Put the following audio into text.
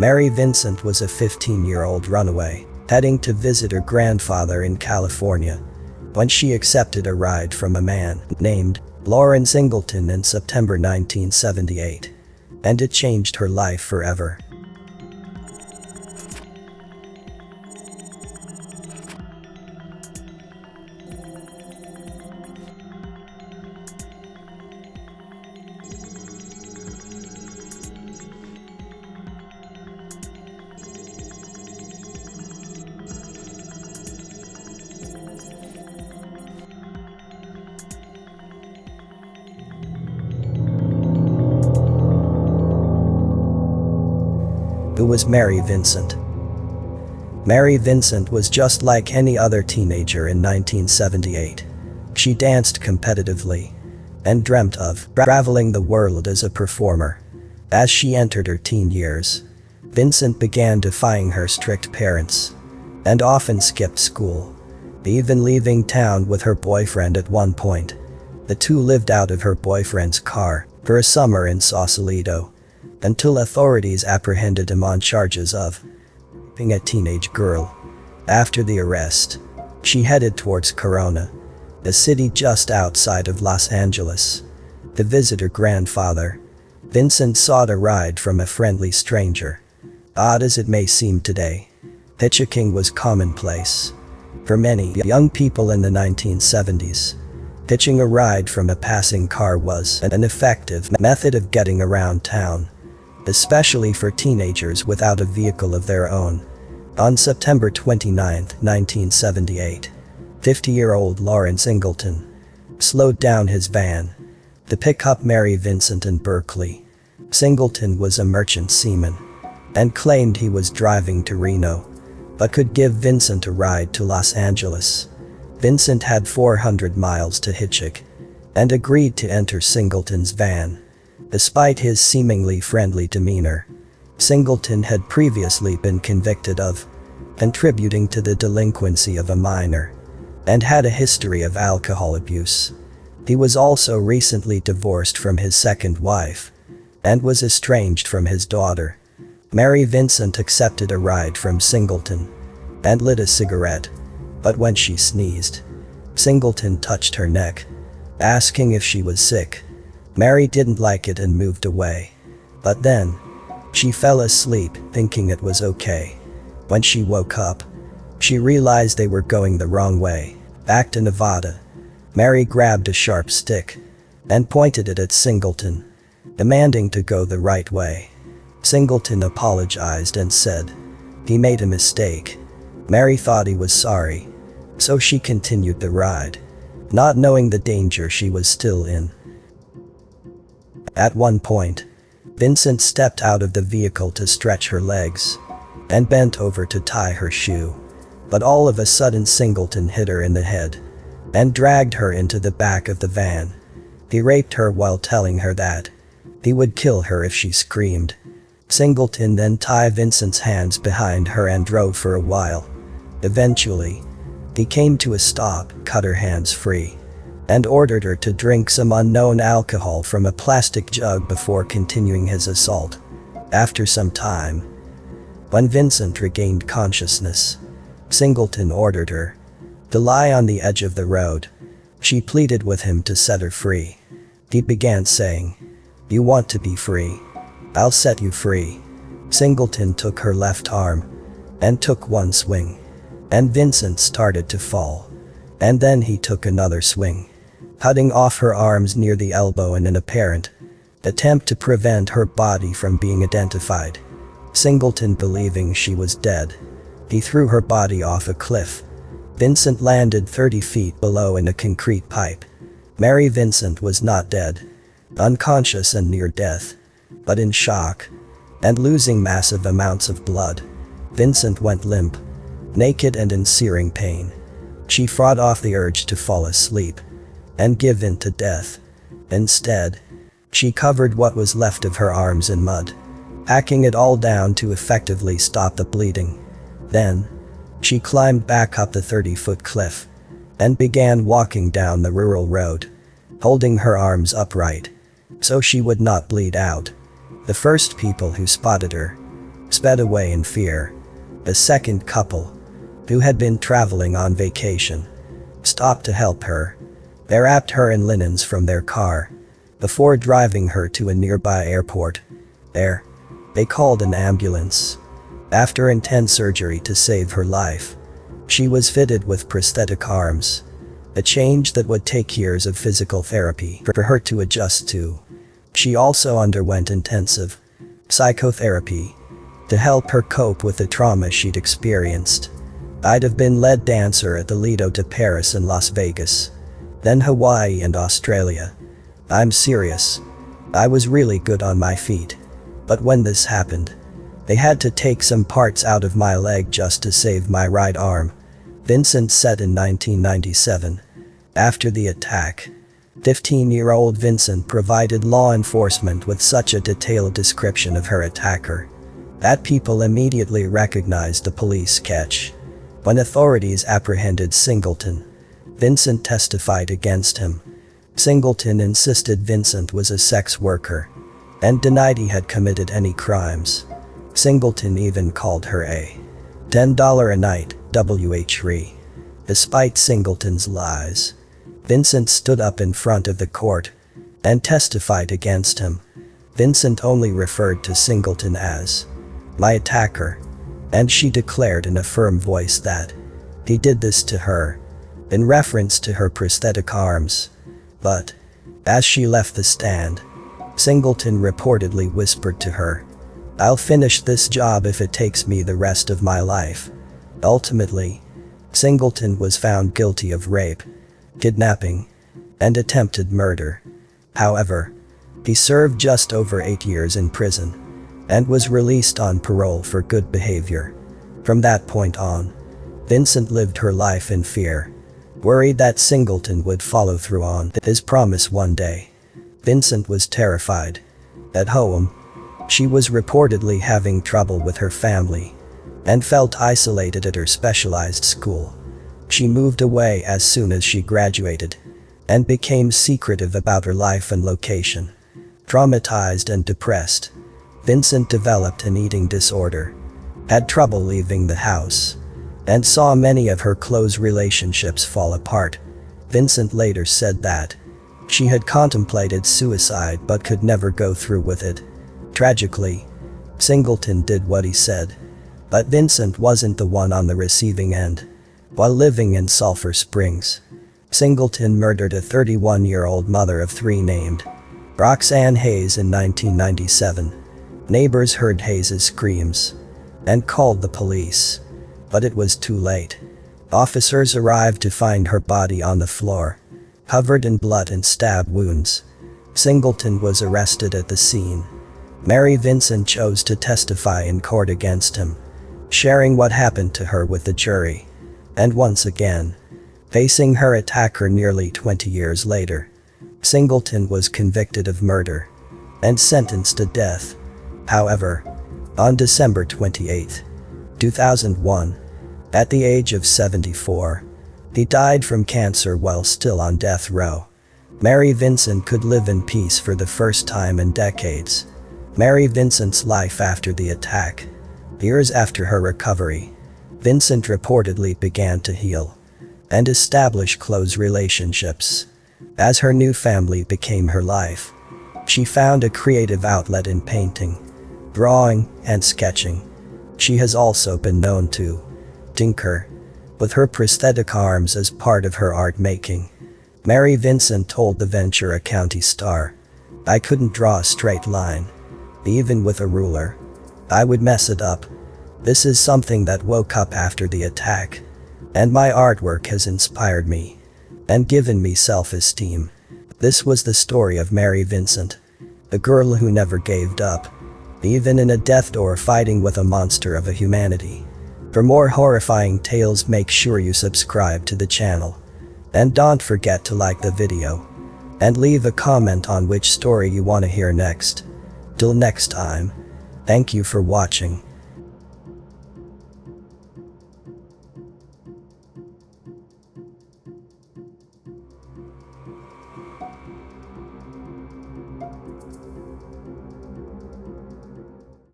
Mary Vincent was a 15-year-old runaway, heading to visit her grandfather in California, when she accepted a ride from a man named Lawrence Singleton in September 1978. And it changed her life forever. Who was Mary Vincent? Mary Vincent was just like any other teenager in 1978. She danced competitively and dreamt of traveling the world as a performer. As she entered her teen years, Vincent began defying her strict parents and often skipped school, even leaving town with her boyfriend at one point. The two lived out of her boyfriend's car for a summer in Sausalito, until authorities apprehended him on charges of raping a teenage girl. After the arrest, she headed towards Corona, a city just outside of Los Angeles, to visit her grandfather. Vincent sought a ride from a friendly stranger. Odd as it may seem today, hitchhiking was commonplace for many young people in the 1970s. Hitching a ride from a passing car was an effective method of getting around town, especially for teenagers without a vehicle of their own. On September 29, 1978, 50-year-old Lawrence Singleton slowed down his van to pick up Mary Vincent in Berkeley. Singleton was a merchant seaman and claimed he was driving to Reno, but could give Vincent a ride to Los Angeles. Vincent had 400 miles to hitchhike and agreed to enter Singleton's van. Despite his seemingly friendly demeanor, Singleton had previously been convicted of contributing to the delinquency of a minor and had a history of alcohol abuse. He was also recently divorced from his second wife and was estranged from his daughter. Mary Vincent accepted a ride from Singleton and lit a cigarette, but when she sneezed, Singleton touched her neck, asking if she was sick. Mary didn't like it and moved away. But then, she fell asleep thinking it was okay. When she woke up, she realized they were going the wrong way, back to Nevada. Mary grabbed a sharp stick and pointed it at Singleton, demanding to go the right way. Singleton apologized and said he made a mistake. Mary thought he was sorry, so she continued the ride, not knowing the danger she was still in. At one point, Vincent stepped out of the vehicle to stretch her legs and bent over to tie her shoe. But all of a sudden Singleton hit her in the head and dragged her into the back of the van. He raped her while telling her that he would kill her if she screamed. Singleton then tied Vincent's hands behind her and drove for a while. Eventually, he came to a stop, cut her hands free, and ordered her to drink some unknown alcohol from a plastic jug before continuing his assault. After some time, when Vincent regained consciousness, Singleton ordered her to lie on the edge of the road. She pleaded with him to set her free. He began saying, "You want to be free? I'll set you free." Singleton took her left arm and took one swing, and Vincent started to fall. And then he took another swing, cutting off her arms near the elbow in an apparent attempt to prevent her body from being identified. Singleton, believing she was dead, he threw her body off a cliff. Vincent landed 30 feet below in a concrete pipe. Mary Vincent was not dead, unconscious and near death, but in shock and losing massive amounts of blood. Vincent went limp, naked and in searing pain. She fought off the urge to fall asleep and give in to death. Instead, she covered what was left of her arms in mud, packing it all down to effectively stop the bleeding. Then, she climbed back up the 30-foot cliff and began walking down the rural road, holding her arms upright so she would not bleed out. The first people who spotted her sped away in fear. The second couple, who had been traveling on vacation, stopped to help her. They wrapped her in linens from their car before driving her to a nearby airport. There, they called an ambulance. After intense surgery to save her life, she was fitted with prosthetic arms, a change that would take years of physical therapy for her to adjust to. She also underwent intensive psychotherapy to help her cope with the trauma she'd experienced. I'd have been lead dancer at the Lido to Paris and Las Vegas, then Hawaii and Australia. I'm serious. I was really good on my feet. But when this happened, they had to take some parts out of my leg just to save my right arm, Vincent said in 1997. After the attack, 15-year-old Vincent provided law enforcement with such a detailed description of her attacker that people immediately recognized the police sketch. When authorities apprehended Singleton, Vincent testified against him. Singleton insisted Vincent was a sex worker and denied he had committed any crimes. Singleton even called her a $10 a night WHRE. Despite Singleton's lies, Vincent stood up in front of the court and testified against him. Vincent only referred to Singleton as my attacker, and she declared in a firm voice that he did this to her, in reference to her prosthetic arms. But, as she left the stand, Singleton reportedly whispered to her, "I'll finish this job if it takes me the rest of my life." Ultimately, Singleton was found guilty of rape, kidnapping, and attempted murder. However, he served just over 8 years in prison and was released on parole for good behavior. From that point on, Vincent lived her life in fear, worried that Singleton would follow through on his promise one day. Vincent was terrified. At home, she was reportedly having trouble with her family and felt isolated at her specialized school. She moved away as soon as she graduated and became secretive about her life and location. Traumatized and depressed, Vincent developed an eating disorder, had trouble leaving the house, and saw many of her close relationships fall apart. Vincent later said that she had contemplated suicide but could never go through with it. Tragically, Singleton did what he said, but Vincent wasn't the one on the receiving end. While living in Sulphur Springs, Singleton murdered a 31-year-old mother of 3 named Roxanne Hayes in 1997. Neighbors heard Hayes' screams and called the police, but it was too late. Officers arrived to find her body on the floor, covered in blood and stab wounds. Singleton was arrested at the scene. Mary Vincent chose to testify in court against him, sharing what happened to her with the jury. And once again, facing her attacker nearly 20 years later, Singleton was convicted of murder and sentenced to death. However, on December 28, 2001, at the age of 74, he died from cancer while still on death row. Mary Vincent could live in peace for the first time in decades. Mary Vincent's life after the attack. Years after her recovery, Vincent reportedly began to heal and establish close relationships. As her new family became her life, she found a creative outlet in painting, drawing, and sketching. She has also been known to tinker with her prosthetic arms as part of her art making. Mary Vincent told the Ventura County Star, "I couldn't draw a straight line. Even with a ruler, I would mess it up. This is something that woke up after the attack, and my artwork has inspired me and given me self-esteem." This was the story of Mary Vincent, the girl who never gave up, even in a death door fighting with a monster of a humanity. For more horrifying tales, make sure you subscribe to the channel. And don't forget to like the video and leave a comment on which story you want to hear next. Till next time, thank you for watching.